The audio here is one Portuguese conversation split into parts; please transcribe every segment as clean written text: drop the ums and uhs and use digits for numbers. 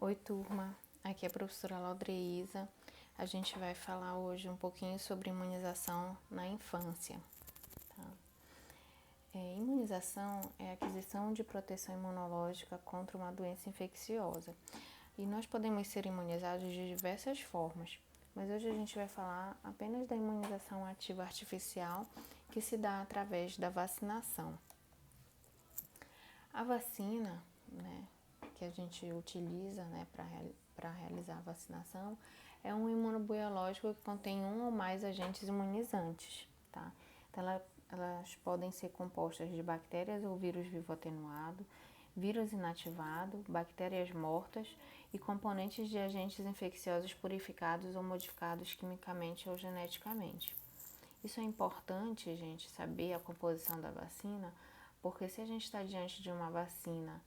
Oi, turma. Aqui é a professora Laudreísa. A gente vai falar hoje um pouquinho sobre imunização na infância. Tá? Imunização é a aquisição de proteção imunológica contra uma doença infecciosa. E nós podemos ser imunizados de diversas formas, mas hoje a gente vai falar apenas da imunização ativa artificial, que se dá através da vacinação. A vacina, que a gente utiliza, para realizar a vacinação, é um imunobiológico que contém um ou mais agentes imunizantes, tá? Então, elas podem ser compostas de bactérias ou vírus vivo atenuado, vírus inativado, bactérias mortas e componentes de agentes infecciosos purificados ou modificados quimicamente ou geneticamente. Isso é importante, gente, saber a composição da vacina, porque se a gente está diante de uma vacina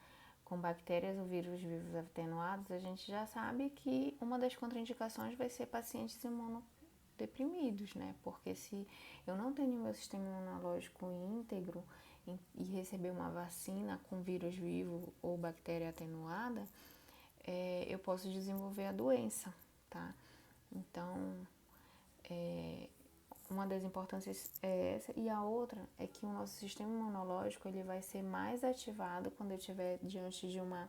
com bactérias ou vírus vivos atenuados, a gente já sabe que uma das contraindicações vai ser pacientes imunodeprimidos, né? Porque se eu não tenho meu sistema imunológico íntegro e receber uma vacina com vírus vivo ou bactéria atenuada, eu posso desenvolver a doença, tá? Então, uma das importâncias é essa, e a outra é que o nosso sistema imunológico ele vai ser mais ativado quando eu estiver diante de uma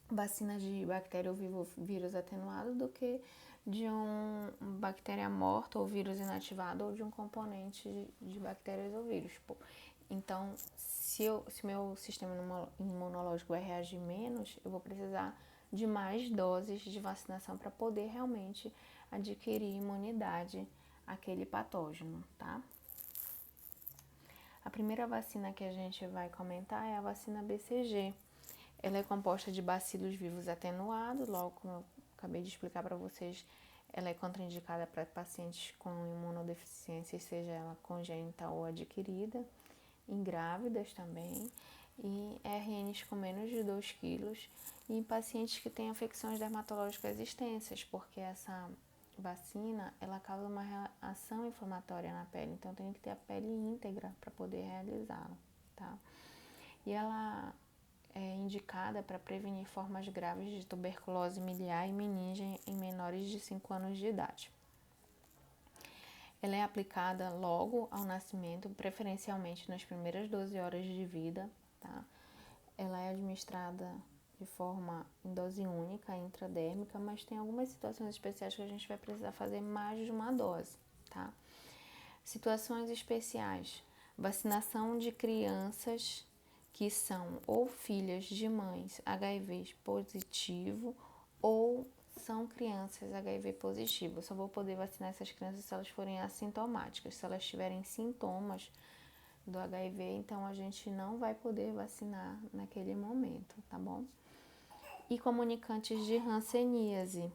vacina de bactéria ou vírus atenuado do que de uma bactéria morta ou vírus inativado ou de um componente de bactérias ou vírus. Então, se meu sistema imunológico vai reagir menos, eu vou precisar de mais doses de vacinação para poder realmente adquirir imunidade àquele patógeno, tá? A primeira vacina que a gente vai comentar é a vacina BCG. Ela é composta de bacilos vivos atenuados, logo como eu acabei de explicar para vocês, ela é contraindicada para pacientes com imunodeficiência, seja ela congênita ou adquirida, em grávidas também, e RNs com menos de 2 quilos, e em pacientes que têm afecções dermatológicas extensas, porque essa vacina, ela causa uma reação inflamatória na pele, então tem que ter a pele íntegra para poder realizá-la, tá? E ela é indicada para prevenir formas graves de tuberculose miliar e meninge em menores de 5 anos de idade. Ela é aplicada logo ao nascimento, preferencialmente nas primeiras 12 horas de vida, tá? Ela é administrada de forma em dose única, intradérmica, mas tem algumas situações especiais que a gente vai precisar fazer mais de uma dose, tá? Situações especiais: vacinação de crianças que são ou filhas de mães HIV positivo ou são crianças HIV positivo. Eu só vou poder vacinar essas crianças se elas forem assintomáticas. Se elas tiverem sintomas do HIV, então a gente não vai poder vacinar naquele momento, tá bom? E comunicantes de hanseníase.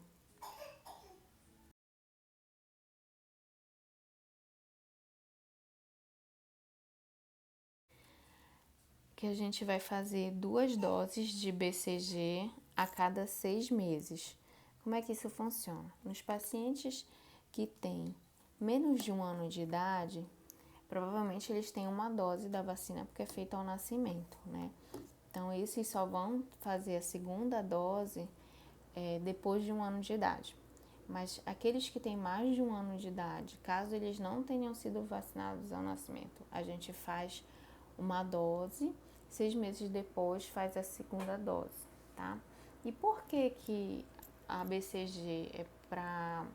Que a gente vai fazer 2 doses de BCG a cada 6 meses. Como é que isso funciona? Nos pacientes que têm menos de 1 ano de idade, provavelmente eles têm uma dose da vacina porque é feita ao nascimento, né? Então, esses só vão fazer a segunda dose depois de 1 ano de idade. Mas aqueles que têm mais de 1 ano de idade, caso eles não tenham sido vacinados ao nascimento, a gente faz uma dose, 6 meses depois faz a segunda dose, tá? E por que a BCG é para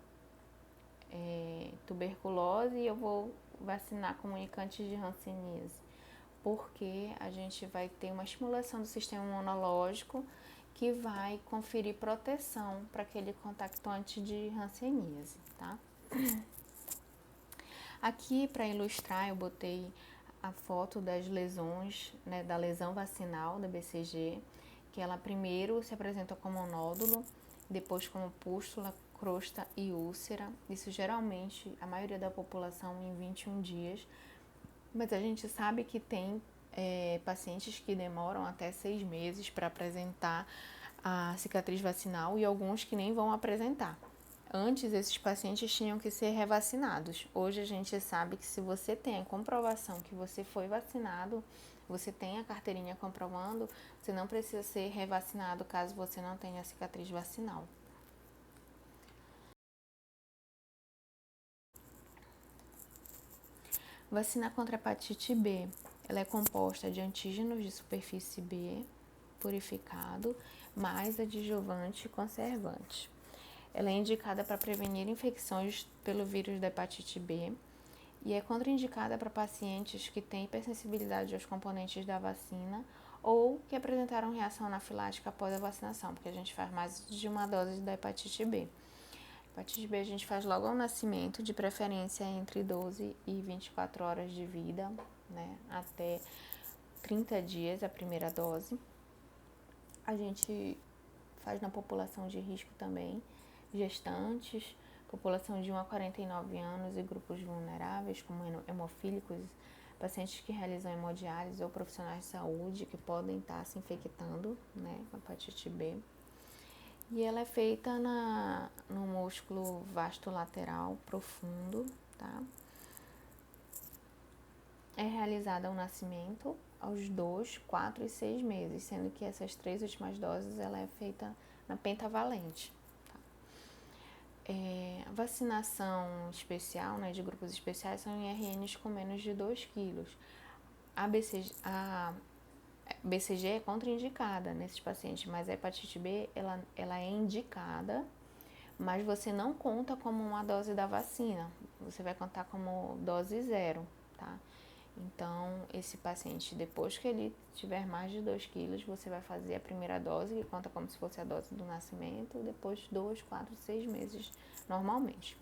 tuberculose e eu vou vacinar comunicantes de hanseníase? Porque a gente vai ter uma estimulação do sistema imunológico que vai conferir proteção para aquele contactante de hanseníase, tá? Aqui, para ilustrar, eu botei a foto das lesões, né, da lesão vacinal da BCG, que ela primeiro se apresenta como nódulo, depois como pústula, crosta e úlcera. Isso geralmente, a maioria da população em 21 dias, mas a gente sabe que tem pacientes que demoram até 6 meses para apresentar a cicatriz vacinal e alguns que nem vão apresentar. Antes, esses pacientes tinham que ser revacinados. Hoje, a gente sabe que se você tem a comprovação que você foi vacinado, você tem a carteirinha comprovando, você não precisa ser revacinado caso você não tenha cicatriz vacinal. Vacina contra a hepatite B, ela é composta de antígenos de superfície B purificado, mais adjuvante e conservante. Ela é indicada para prevenir infecções pelo vírus da hepatite B e é contraindicada para pacientes que têm hipersensibilidade aos componentes da vacina ou que apresentaram reação anafilática após a vacinação, porque a gente faz mais de uma dose da hepatite B. Hepatite B a gente faz logo ao nascimento, de preferência entre 12 e 24 horas de vida, né, até 30 dias a primeira dose. A gente faz na população de risco também, gestantes, população de 1 a 49 anos e grupos vulneráveis, como hemofílicos, pacientes que realizam hemodiálise ou profissionais de saúde que podem estar se infectando, né, com hepatite B. E ela é feita no músculo vasto lateral profundo, tá? É realizada ao nascimento, aos 2, 4 e 6 meses, sendo que essas 3 últimas doses ela é feita na pentavalente. Tá? A vacinação especial, né, de grupos especiais, são em RNs com menos de 2 quilos. A BCG é contraindicada nesses pacientes, mas a hepatite B ela é indicada, mas você não conta como uma dose da vacina, você vai contar como dose 0, tá? Então, esse paciente, depois que ele tiver mais de 2 quilos, você vai fazer a primeira dose, que conta como se fosse a dose do nascimento, depois 2, 4, 6 meses, normalmente.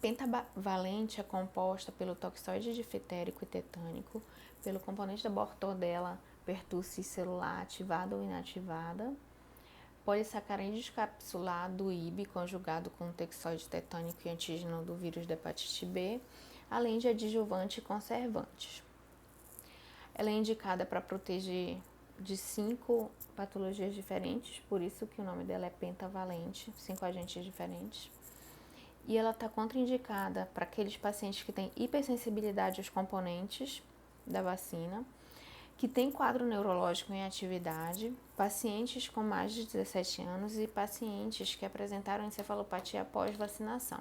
Pentavalente é composta pelo toxoide difterico e tetânico, pelo componente da Bordetella pertussis celular ativada ou inativada, polissacarídeo descapsulado do IB conjugado com o toxoide tetânico e antígeno do vírus da hepatite B, além de adjuvante e conservantes. Ela é indicada para proteger de 5 patologias diferentes, por isso que o nome dela é pentavalente, 5 agentes diferentes. E ela está contraindicada para aqueles pacientes que têm hipersensibilidade aos componentes da vacina, que têm quadro neurológico em atividade, pacientes com mais de 17 anos e pacientes que apresentaram encefalopatia após vacinação.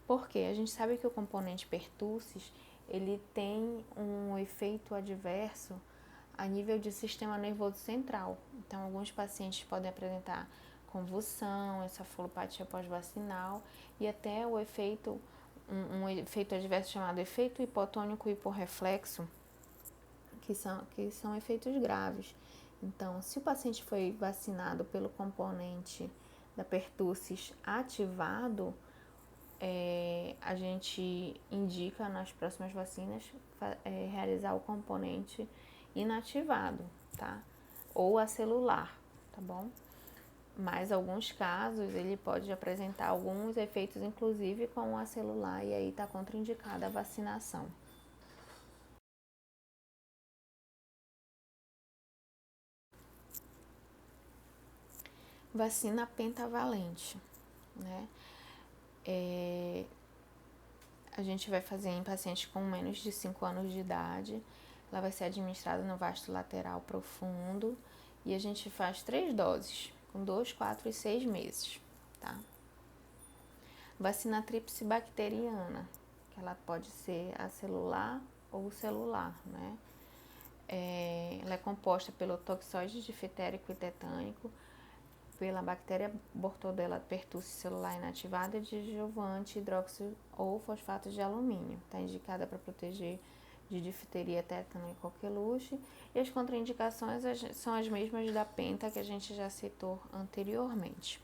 Por quê? A gente sabe que o componente pertussis, ele tem um efeito adverso a nível de sistema nervoso central. Então, alguns pacientes podem apresentar convulsão, encefalopatia pós-vacinal e até o efeito, um efeito adverso chamado efeito hipotônico hiporreflexo, que são efeitos graves. Então, se o paciente foi vacinado pelo componente da pertussis ativado, a gente indica nas próximas vacinas realizar o componente inativado, tá? Ou acelular, tá bom? Mas alguns casos ele pode apresentar alguns efeitos, inclusive com o acelular, e aí está contraindicada a vacinação. Vacina pentavalente, né? A gente vai fazer em pacientes com menos de 5 anos de idade. Ela vai ser administrada no vasto lateral profundo e a gente faz 3 doses, com 2, 4 e 6 meses, tá? Vacina tríplice bacteriana, que ela pode ser acelular ou celular, né? Ela é composta pelo toxoide difterico e tetânico, pela bactéria Bordetella pertussis celular inativada e de adjuvante hidróxido ou fosfato de alumínio. Está indicada para proteger de difteria, tétano e coqueluche. E as contraindicações são as mesmas da penta que a gente já citou anteriormente.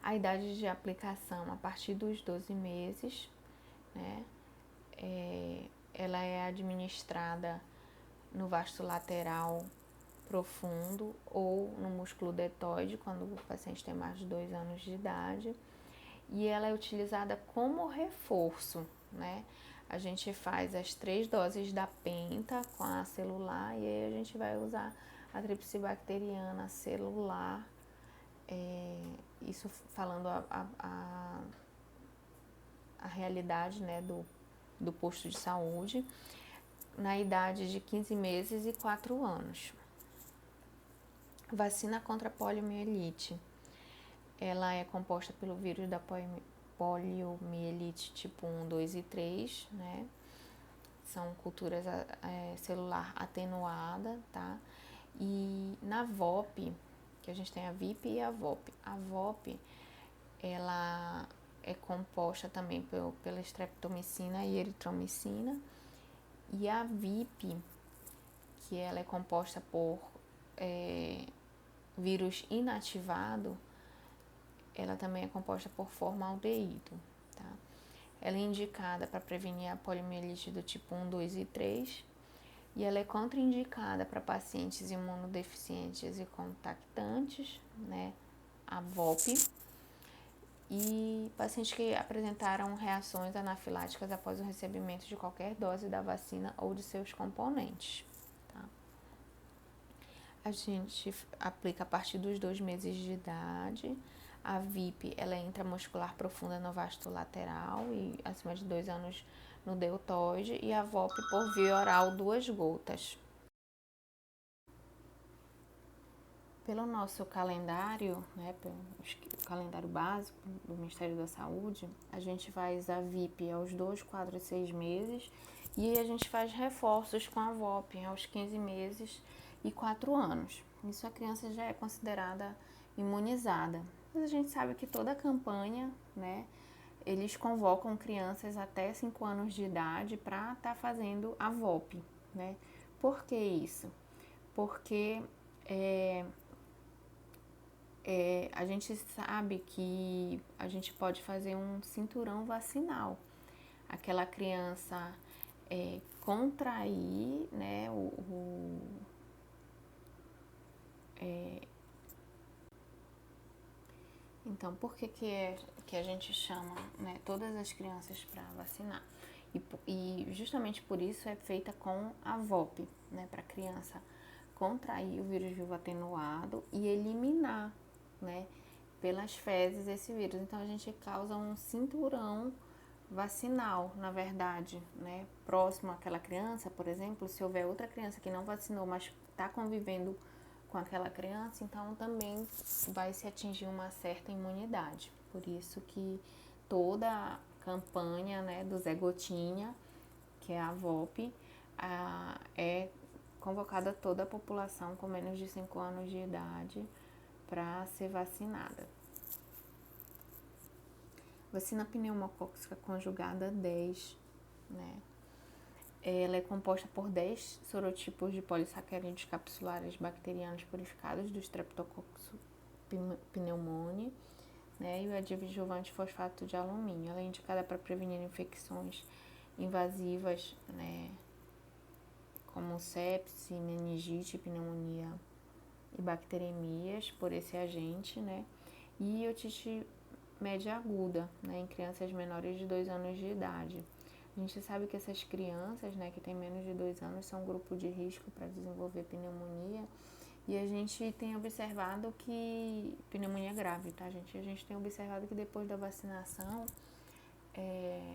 A idade de aplicação a partir dos 12 meses, né? Ela é administrada no vasto lateral profundo ou no músculo deltoide, quando o paciente tem mais de 2 anos de idade. E ela é utilizada como reforço, né? A gente faz as 3 doses da penta com a celular e aí a gente vai usar a tríplice bacteriana celular, isso falando a realidade, né, do posto de saúde. na idade de 15 meses e 4 anos. Vacina contra a poliomielite. Ela é composta pelo vírus da poliomielite tipo 1, 2 e 3, né? São culturas celular atenuada, tá? E na VOP, que a gente tem a VIP e a VOP. A VOP, ela é composta também pela streptomicina e eritromicina. E a VIP, que ela é composta por vírus inativado, ela também é composta por formaldeído, tá? Ela é indicada para prevenir a poliomielite do tipo 1, 2 e 3 e ela é contraindicada para pacientes imunodeficientes e contactantes, né? A VOP, e pacientes que apresentaram reações anafiláticas após o recebimento de qualquer dose da vacina ou de seus componentes, tá? A gente aplica a partir dos 2 meses de idade. A VIP, ela é intramuscular profunda no vasto lateral e acima de 2 anos no deltoide. E a VOP por via oral, 2 gotas. Pelo nosso calendário, né, o calendário básico do Ministério da Saúde, a gente faz a VIP aos 2, 4 e 6 meses e a gente faz reforços com a VOP aos 15 meses e 4 anos. Isso a criança já é considerada imunizada. Mas a gente sabe que toda a campanha, né, eles convocam crianças até 5 anos de idade para estar fazendo a VOP, né? Por que isso? Porque a gente sabe que a gente pode fazer um cinturão vacinal. Aquela criança contrair, né, Então, por que a gente chama, né, todas as crianças para vacinar? E justamente por isso é feita com a VOP, né, para a criança contrair o vírus vivo atenuado e eliminar, né, pelas fezes esse vírus. Então, a gente causa um cinturão vacinal, na verdade, né, próximo àquela criança. Por exemplo, se houver outra criança que não vacinou, mas está convivendo com aquela criança, então também vai se atingir uma certa imunidade. Por isso que toda a campanha, né, do Zé Gotinha, que é a VOP, é convocada toda a população com menos de 5 anos de idade para ser vacinada. Vacina pneumocócica conjugada 10, né? Ela é composta por 10 sorotipos de polissacarídeos capsulares bacterianos purificados do Streptococcus pneumoniae, né? E o adjuvante fosfato de alumínio. Ela é indicada para prevenir infecções invasivas, né, como sepse, meningite, pneumonia e bacteremias por esse agente, né? E otite média aguda, né, em crianças menores de 2 anos de idade. A gente sabe que essas crianças, né, que têm menos de 2 anos são um grupo de risco para desenvolver pneumonia, e a gente tem observado que pneumonia grave, tá, gente? A gente tem observado que depois da vacinação,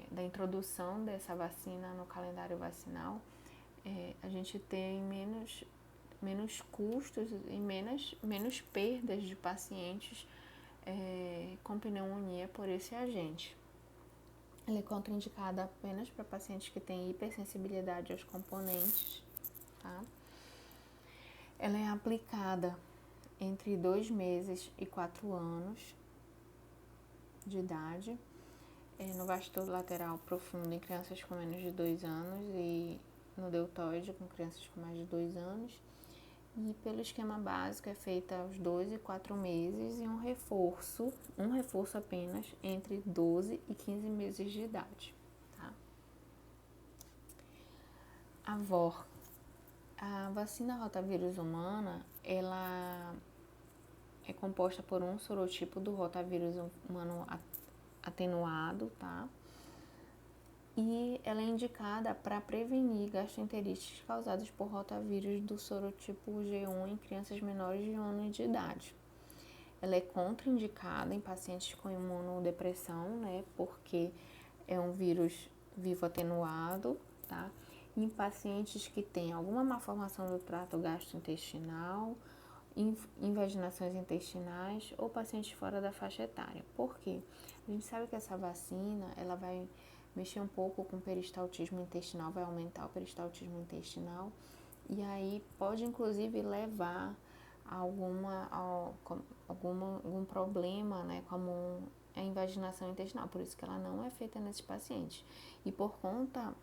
da introdução dessa vacina no calendário vacinal, a gente tem menos custos e menos perdas de pacientes com pneumonia por esse agente. Ela é contraindicada apenas para pacientes que têm hipersensibilidade aos componentes, tá? Ela é aplicada entre 2 meses e 4 anos de idade, no vasto lateral profundo em crianças com menos de 2 anos e no deltoide com crianças com mais de 2 anos. E pelo esquema básico é feita aos 2 e 4 meses e um reforço apenas entre 12 e 15 meses de idade, tá? A VOR, a vacina rotavírus humana, ela é composta por um sorotipo do rotavírus humano atenuado, tá? E ela é indicada para prevenir gastroenterites causadas por rotavírus do sorotipo G1 em crianças menores de 1 ano de idade. Ela é contraindicada em pacientes com imunodepressão, né, porque é um vírus vivo atenuado, tá? em pacientes que têm alguma malformação do trato gastrointestinal, invaginações intestinais ou pacientes fora da faixa etária. Por quê? A gente sabe que essa vacina, ela vai mexer um pouco com o peristaltismo intestinal, vai aumentar o peristaltismo intestinal e aí pode inclusive levar a algum problema, né, como a invaginação intestinal, por isso que ela não é feita nesses pacientes. E por conta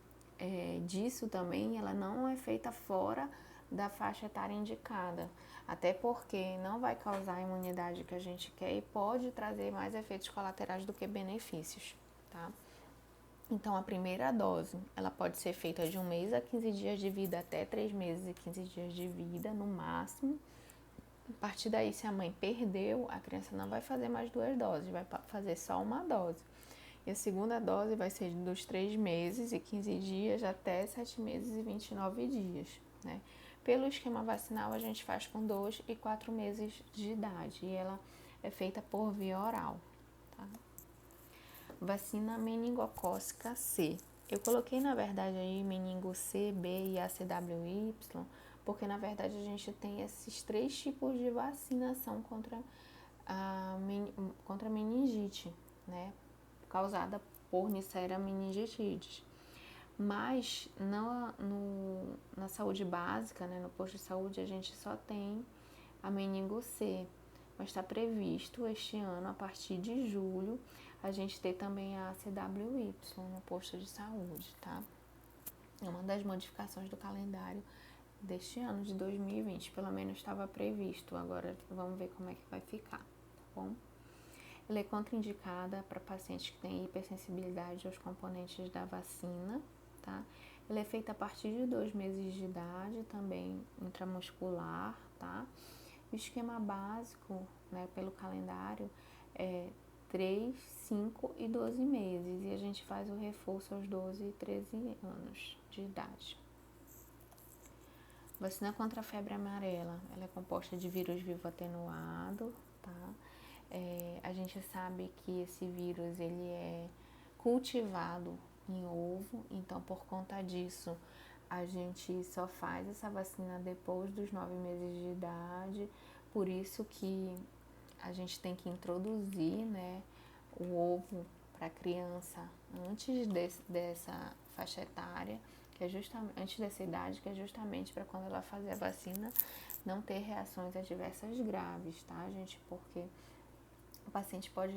disso também, ela não é feita fora da faixa etária indicada, até porque não vai causar a imunidade que a gente quer e pode trazer mais efeitos colaterais do que benefícios, tá? Então, a primeira dose, ela pode ser feita de 1 mês a 15 dias de vida até 3 meses e 15 dias de vida, no máximo. A partir daí, se a mãe perdeu, a criança não vai fazer mais 2 doses, vai fazer só uma dose. E a segunda dose vai ser dos 3 meses e 15 dias até 7 meses e 29 dias, né? Pelo esquema vacinal, a gente faz com 2 e 4 meses de idade e ela é feita por via oral, tá? Vacina meningocócica C. Eu coloquei, na verdade, aí meningo C, B e ACWY, porque, na verdade, a gente tem esses 3 tipos de vacinação contra a meningite, né? Causada por Neisseria meningitidis. Mas na saúde básica, né, no posto de saúde, a gente só tem a meningo C. Mas está previsto este ano, a partir de julho, a gente ter também a ACWY no posto de saúde, tá? É uma das modificações do calendário deste ano de 2020, pelo menos estava previsto. Agora vamos ver como é que vai ficar, tá bom? Ela é contraindicada para pacientes que têm hipersensibilidade aos componentes da vacina, tá? Ela é feita a partir de 2 meses de idade, também intramuscular, tá? O esquema básico, né, pelo calendário, é 3, 5 e 12 meses. E a gente faz o reforço aos 12 e 13 anos de idade. Vacina contra a febre amarela, ela é composta de vírus vivo atenuado, tá? A gente sabe que esse vírus, ele é cultivado em ovo, então por conta disso, a gente só faz essa vacina depois dos 9 meses de idade, por isso que a gente tem que introduzir, né, o ovo para a criança antes dessa faixa etária, que é justamente antes dessa idade, que é justamente para quando ela fazer a vacina não ter reações adversas graves, tá, gente? Porque o paciente pode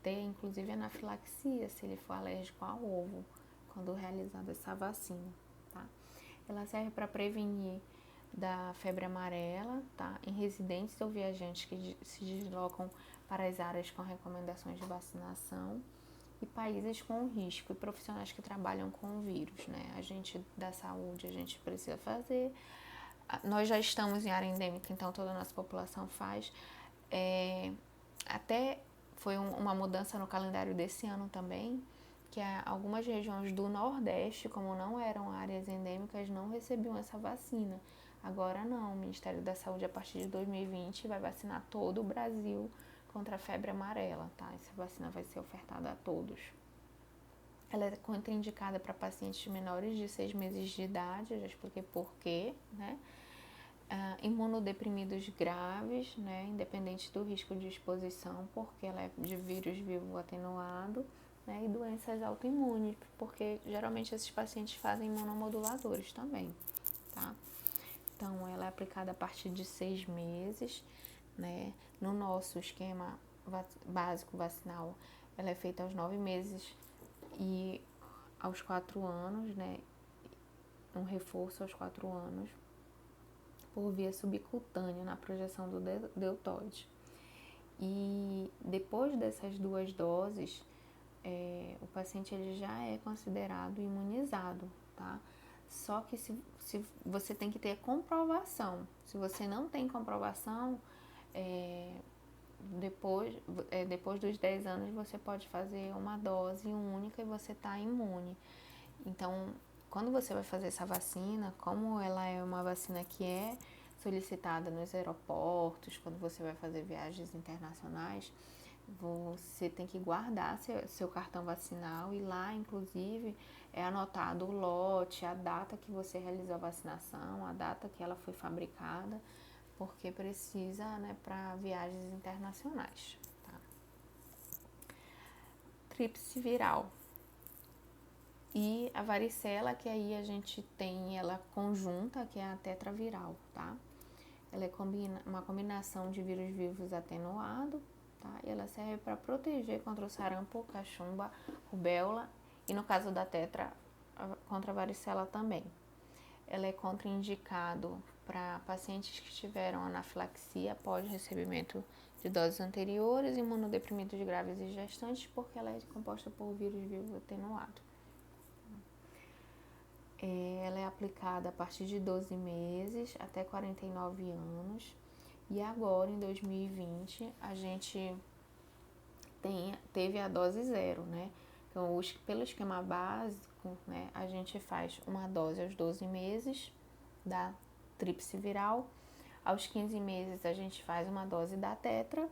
ter, inclusive, anafilaxia se ele for alérgico ao ovo quando realizada essa vacina, tá? Ela serve para prevenir da febre amarela, tá? Em residentes ou viajantes que se deslocam para as áreas com recomendações de vacinação e países com risco e profissionais que trabalham com o vírus, né? A gente da saúde, a gente precisa fazer. Nós já estamos em área endêmica, então toda a nossa população faz. Até foi uma mudança no calendário desse ano também, que algumas regiões do Nordeste, como não eram áreas endêmicas, não recebiam essa vacina. Agora não, o Ministério da Saúde, a partir de 2020, vai vacinar todo o Brasil contra a febre amarela, tá? Essa vacina vai ser ofertada a todos. Ela é contraindicada para pacientes menores de 6 meses de idade, eu já expliquei por quê, né? Imunodeprimidos graves, né, independente do risco de exposição, porque ela é de vírus vivo atenuado, né, e doenças autoimunes, porque geralmente esses pacientes fazem imunomoduladores também, tá? Então, ela é aplicada a partir de 6 meses, né? No nosso esquema básico vacinal, ela é feita aos 9 meses e aos 4 anos, né? Um reforço aos 4 anos, por via subcutânea na projeção do deltoide. E depois dessas 2 doses, o paciente ele já é considerado imunizado, tá? Só que se você tem que ter comprovação. Se você não tem comprovação, depois dos 10 anos você pode fazer uma dose única e você está imune. Então, quando você vai fazer essa vacina, como ela é uma vacina que é solicitada nos aeroportos, quando você vai fazer viagens internacionais, você tem que guardar seu cartão vacinal e lá, inclusive, é anotado o lote, a data que você realizou a vacinação, a data que ela foi fabricada, porque precisa, né, para viagens internacionais. Tá? Tríplice viral. E a varicela, que aí a gente tem ela conjunta, que é a tetraviral, tá? Ela é uma combinação de vírus vivos atenuado, tá? E ela serve para proteger contra o sarampo, cachumba, rubéola e, no caso da tetra, contra a varicela também. Ela é contraindicado para pacientes que tiveram anafilaxia após recebimento de doses anteriores, imunodeprimidos graves e gestantes, porque ela é composta por vírus vivo atenuado. Ela é aplicada a partir de 12 meses até 49 anos. E agora, em 2020, a gente teve a dose zero, né? Então, pelo esquema básico, né, a gente faz uma dose aos 12 meses da tríplice viral. Aos 15 meses, a gente faz uma dose da tetra,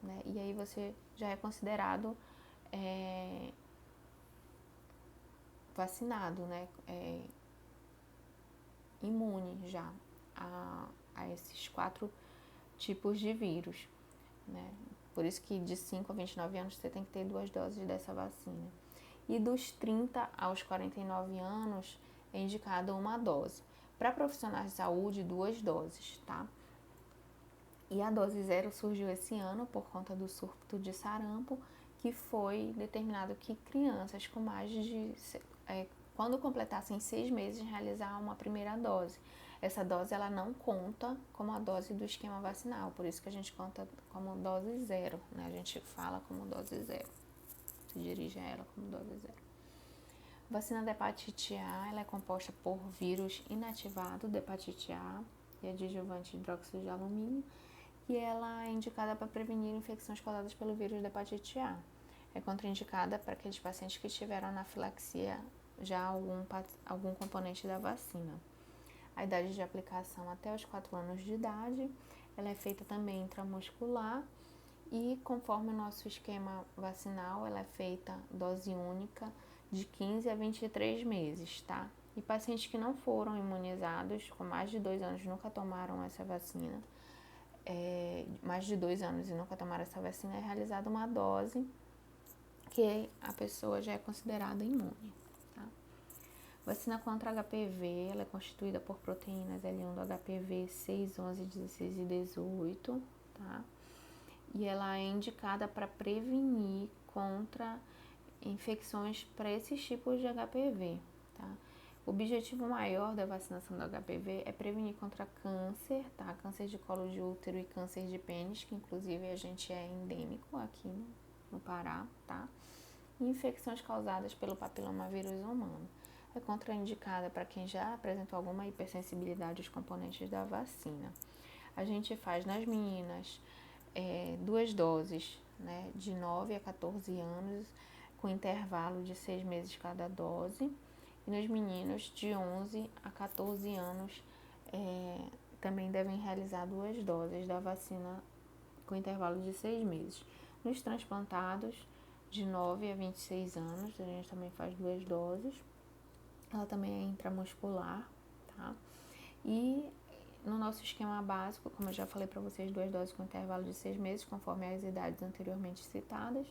né? E aí você já é considerado vacinado, né? Imune já a esses 4 tipos de vírus, né? Por isso que de 5 a 29 anos você tem que ter 2 doses dessa vacina. E dos 30 aos 49 anos é indicada uma dose. Para profissionais de saúde, 2 doses, tá? E a dose zero surgiu esse ano por conta do surto de sarampo, que foi determinado que crianças com mais de... quando completassem 6 meses, realizar uma primeira dose. Essa dose ela não conta como a dose do esquema vacinal, por isso que a gente conta como dose zero, né? A gente fala como dose zero, se dirige a ela como dose zero. A vacina da hepatite A ela é composta por vírus inativado da hepatite A e adjuvante hidróxido de alumínio, e ela é indicada para prevenir infecções causadas pelo vírus da hepatite A. É contraindicada para aqueles pacientes que tiveram anafilaxia já algum componente da vacina. A idade de aplicação até os 4 anos de idade, ela é feita também intramuscular e conforme o nosso esquema vacinal, ela é feita dose única de 15 a 23 meses, tá? E pacientes que não foram imunizados, com mais de 2 anos, nunca tomaram essa vacina, mais de 2 anos e nunca tomaram essa vacina, é realizada uma dose que a pessoa já é considerada imune. Vacina contra HPV, ela é constituída por proteínas L1 do HPV 6, 11, 16 e 18, tá? E ela é indicada para prevenir contra infecções para esses tipos de HPV, tá? O objetivo maior da vacinação do HPV é prevenir contra câncer, tá? Câncer de colo de útero e câncer de pênis, que inclusive a gente é endêmico aqui no Pará, tá? E infecções causadas pelo papilomavírus humano. É contraindicada para quem já apresentou alguma hipersensibilidade aos componentes da vacina. A gente faz nas meninas 2 doses, né, de 9 a 14 anos, com intervalo de 6 meses cada dose. E nos meninos de 11 a 14 anos também devem realizar 2 doses da vacina com intervalo de 6 meses. Nos transplantados de 9 a 26 anos, a gente também faz 2 doses. Ela também é intramuscular, tá? E no nosso esquema básico, como eu já falei para vocês, 2 doses com intervalo de 6 meses, conforme as idades anteriormente citadas.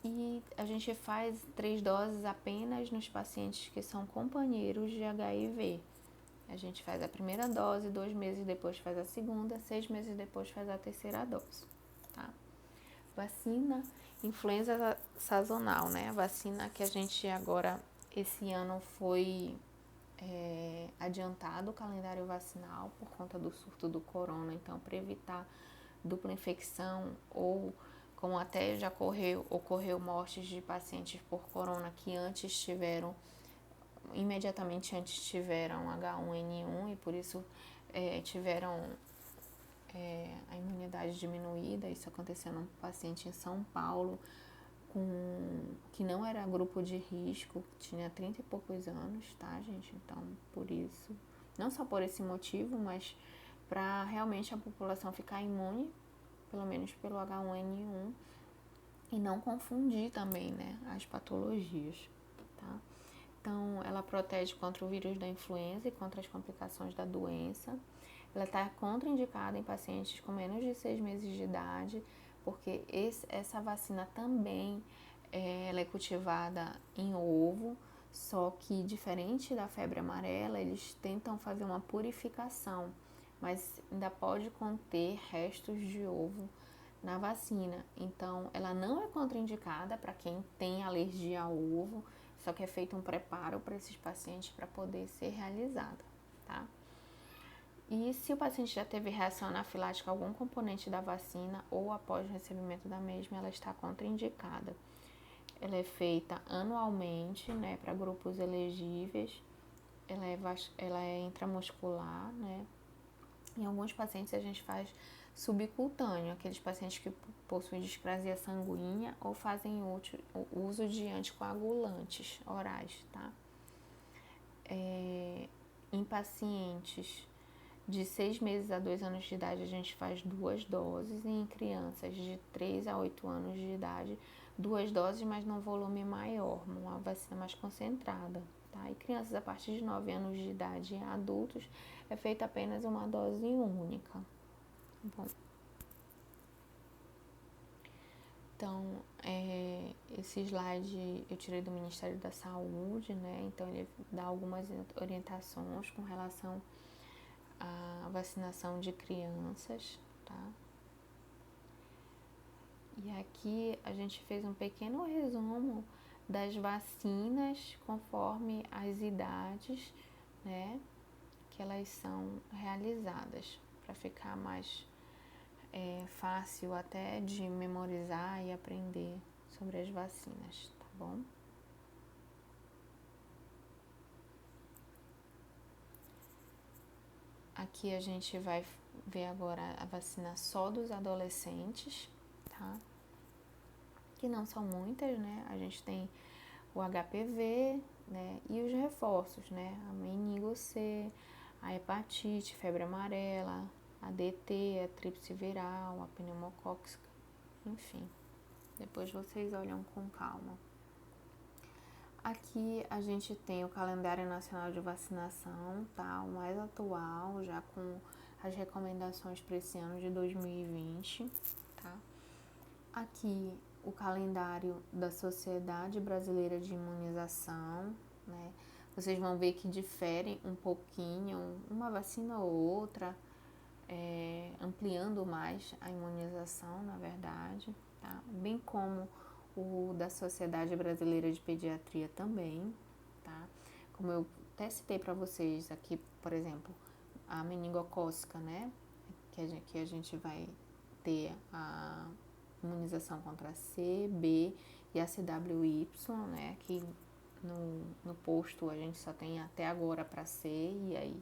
E a gente faz 3 doses apenas nos pacientes que são companheiros de HIV. A gente faz a primeira dose, 2 meses depois faz a segunda, 6 meses depois faz a terceira dose, tá? Vacina influenza sazonal, né? A vacina que a gente agora, esse ano foi adiantado o calendário vacinal por conta do surto do corona, então para evitar dupla infecção ou como até já ocorreu mortes de pacientes por corona que imediatamente antes tiveram H1N1 e por isso tiveram a imunidade diminuída. Isso aconteceu num paciente em São Paulo que não era grupo de risco, tinha 30 e poucos anos, tá, gente? Então, por isso, não só por esse motivo, mas para realmente a população ficar imune, pelo menos pelo H1N1, e não confundir também, né, as patologias, tá? Então, ela protege contra o vírus da influenza e contra as complicações da doença. Ela está contraindicada em pacientes com menos de 6 meses de idade, porque essa vacina também ela é cultivada em ovo, só que diferente da febre amarela, eles tentam fazer uma purificação, mas ainda pode conter restos de ovo na vacina. Então, ela não é contraindicada para quem tem alergia ao ovo, só que é feito um preparo para esses pacientes para poder ser realizada, tá? E se o paciente já teve reação anafilática a algum componente da vacina ou após o recebimento da mesma, ela está contraindicada. Ela é feita anualmente, né, para grupos elegíveis. Ela é intramuscular, né? Em alguns pacientes a gente faz subcutâneo, aqueles pacientes que possuem displasia sanguínea ou fazem uso de anticoagulantes orais, tá? Em pacientes de 6 meses a 2 anos de idade, a gente faz 2 doses, e em crianças de 3 a 8 anos de idade, 2 doses, mas num volume maior, uma vacina mais concentrada, tá? E crianças a partir de 9 anos de idade e adultos, é feita apenas uma dose única. Bom, então, esse slide eu tirei do Ministério da Saúde, né? Então, ele dá algumas orientações com relação à vacinação de crianças, tá? E aqui a gente fez um pequeno resumo das vacinas conforme as idades, né, que elas são realizadas, para ficar mais fácil até de memorizar e aprender sobre as vacinas, tá bom? Aqui a gente vai ver agora a vacina só dos adolescentes, tá? Que não são muitas, né? A gente tem o HPV, né? E os reforços, né? A meningo C, a hepatite, febre amarela, a DT, a tríplice viral, a pneumocócica, enfim. Depois vocês olham com calma. Aqui a gente tem o calendário nacional de vacinação, tá? O mais atual, já com as recomendações para esse ano de 2020, tá? Aqui o calendário da Sociedade Brasileira de Imunização, né? Vocês vão ver que diferem um pouquinho, uma vacina ou outra, ampliando mais a imunização, na verdade, tá? Bem como o da Sociedade Brasileira de Pediatria também, tá? Como eu até citei para vocês aqui, por exemplo, a meningocócica, né? Que a gente vai ter a imunização contra C, B e a CWY, né? Que no posto a gente só tem até agora para C, e aí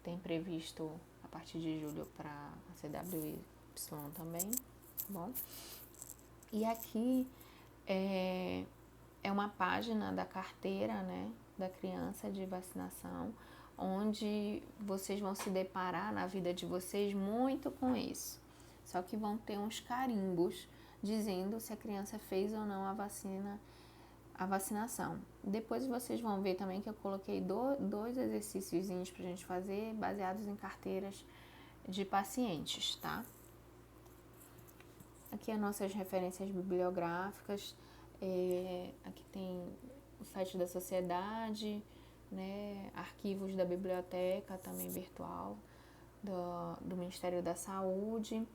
tem previsto a partir de julho para a CWY também, tá bom? E aqui é uma página da carteira, né, da criança de vacinação, onde vocês vão se deparar na vida de vocês muito com isso. Só que vão ter uns carimbos dizendo se a criança fez ou não a vacinação. Depois vocês vão ver também que eu coloquei dois exercícios pra gente fazer baseados em carteiras de pacientes, tá? Aqui as nossas referências bibliográficas, aqui tem o site da sociedade, né, arquivos da biblioteca também virtual do Ministério da Saúde.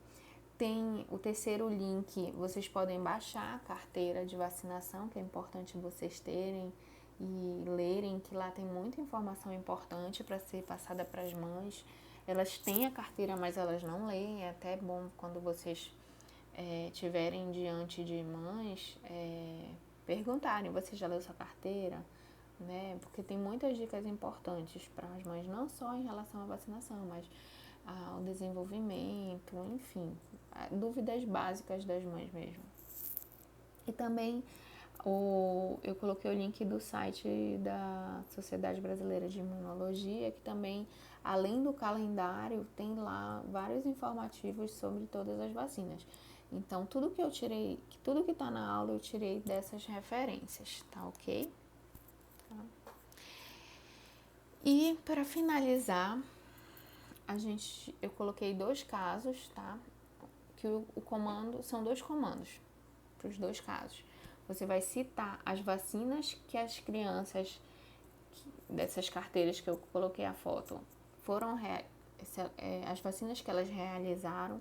Tem o terceiro link, vocês podem baixar a carteira de vacinação, que é importante vocês terem e lerem, que lá tem muita informação importante para ser passada para as mães. Elas têm a carteira, mas elas não leem. É até bom quando vocês tiverem diante de mães, perguntarem: você já leu sua carteira? Né? Porque tem muitas dicas importantes para as mães, não só em relação à vacinação, mas ao desenvolvimento, enfim, dúvidas básicas das mães mesmo. E também eu coloquei o link do site da Sociedade Brasileira de Imunologia, que também, além do calendário, tem lá vários informativos sobre todas as vacinas. Então, tudo que eu tirei, tudo que está na aula eu tirei dessas referências, tá ok? Tá. E para finalizar, eu coloquei 2 casos, tá? Que o comando, são 2 comandos para os 2 casos. Você vai citar as vacinas que as crianças dessas carteiras que eu coloquei a foto foram as vacinas que elas realizaram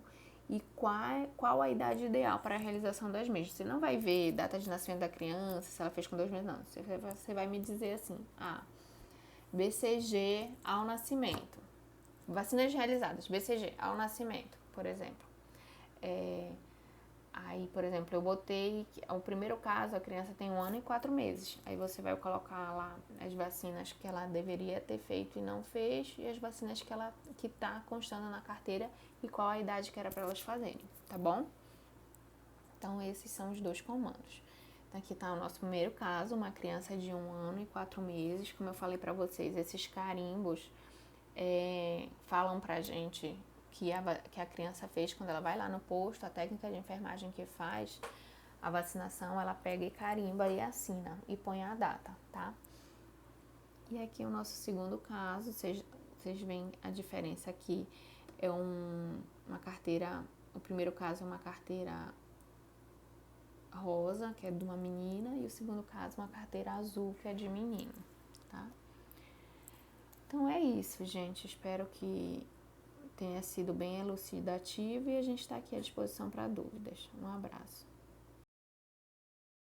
e qual a idade ideal para a realização das mesmas. Você não vai ver data de nascimento da criança, se ela fez com 2 meses, não. Você vai me dizer assim, BCG ao nascimento. Vacinas realizadas, BCG ao nascimento, por exemplo. Aí, por exemplo, eu botei o primeiro caso, a criança tem 1 ano e 4 meses. Aí você vai colocar lá as vacinas que ela deveria ter feito e não fez, e as vacinas que tá constando na carteira e qual a idade que era para elas fazerem, tá bom? Então, esses são os 2 comandos. Então, aqui está o nosso primeiro caso, uma criança de 1 ano e 4 meses. Como eu falei para vocês, esses carimbos falam pra gente que a criança fez quando ela vai lá no posto, a técnica de enfermagem que faz a vacinação, ela pega e carimba e assina e põe a data, tá? E aqui o nosso segundo caso, vocês veem a diferença aqui, é uma carteira, o primeiro caso é uma carteira rosa, que é de uma menina, e o segundo caso uma carteira azul, que é de menino, tá? Então é isso, gente, espero que tenha sido bem elucidativo e a gente está aqui à disposição para dúvidas. Um abraço.